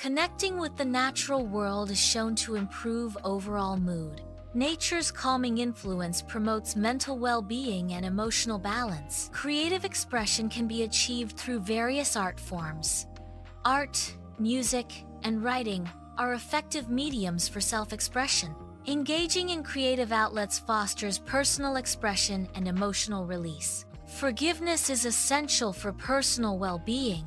Connecting with the natural world is shown to improve overall mood. Nature's calming influence promotes mental well-being and emotional balance. Creative expression can be achieved through various art forms. Art, music, and writing are effective mediums for self-expression. Engaging in creative outlets fosters personal expression and emotional release. Forgiveness is essential for personal well-being.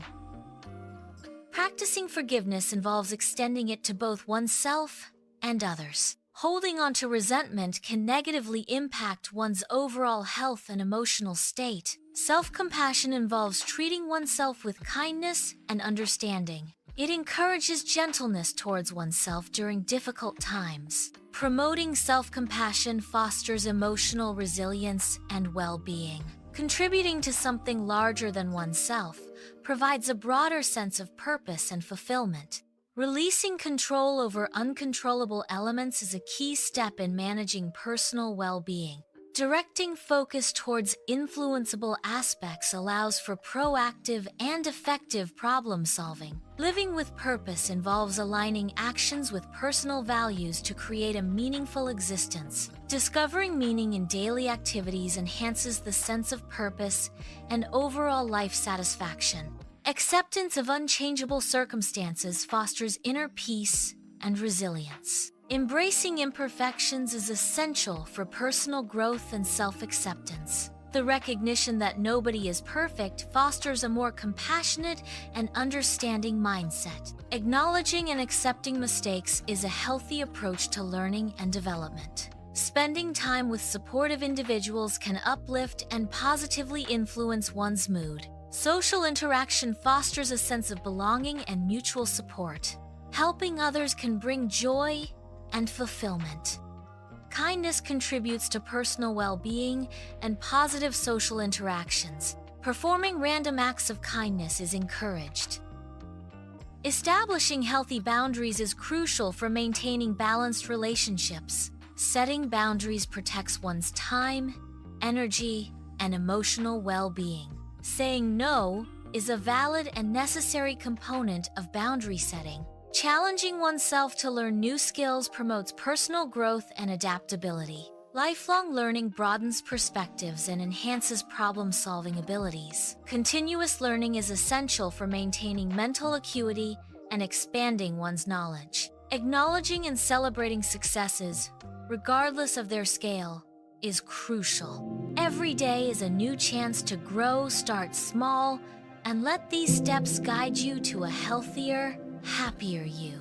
Practicing forgiveness involves extending it to both oneself and others. Holding on to resentment can negatively impact one's overall health and emotional state. Self-compassion involves treating oneself with kindness and understanding. It encourages gentleness towards oneself during difficult times. Promoting self-compassion fosters emotional resilience and well-being. Contributing to something larger than oneself provides a broader sense of purpose and fulfillment. Releasing control over uncontrollable elements is a key step in managing personal well-being. Directing focus towards influenceable aspects allows for proactive and effective problem-solving. Living with purpose involves aligning actions with personal values to create a meaningful existence. Discovering meaning in daily activities enhances the sense of purpose and overall life satisfaction. Acceptance of unchangeable circumstances fosters inner peace and resilience. Embracing imperfections is essential for personal growth and self-acceptance. The recognition that nobody is perfect fosters a more compassionate and understanding mindset. Acknowledging and accepting mistakes is a healthy approach to learning and development. Spending time with supportive individuals can uplift and positively influence one's mood. Social interaction fosters a sense of belonging and mutual support. Helping others can bring joy and fulfillment. Kindness contributes to personal well-being and positive social interactions. Performing random acts of kindness is encouraged. Establishing healthy boundaries is crucial for maintaining balanced relationships. Setting boundaries protects one's time, energy, and emotional well-being. Saying no is a valid and necessary component of boundary setting. Challenging oneself to learn new skills promotes personal growth and adaptability. Lifelong learning broadens perspectives and enhances problem-solving abilities. Continuous learning is essential for maintaining mental acuity and expanding one's knowledge. Acknowledging and celebrating successes, regardless of their scale, is crucial. Every day is a new chance to grow. Start small, and let these steps guide you to a healthier, happier you.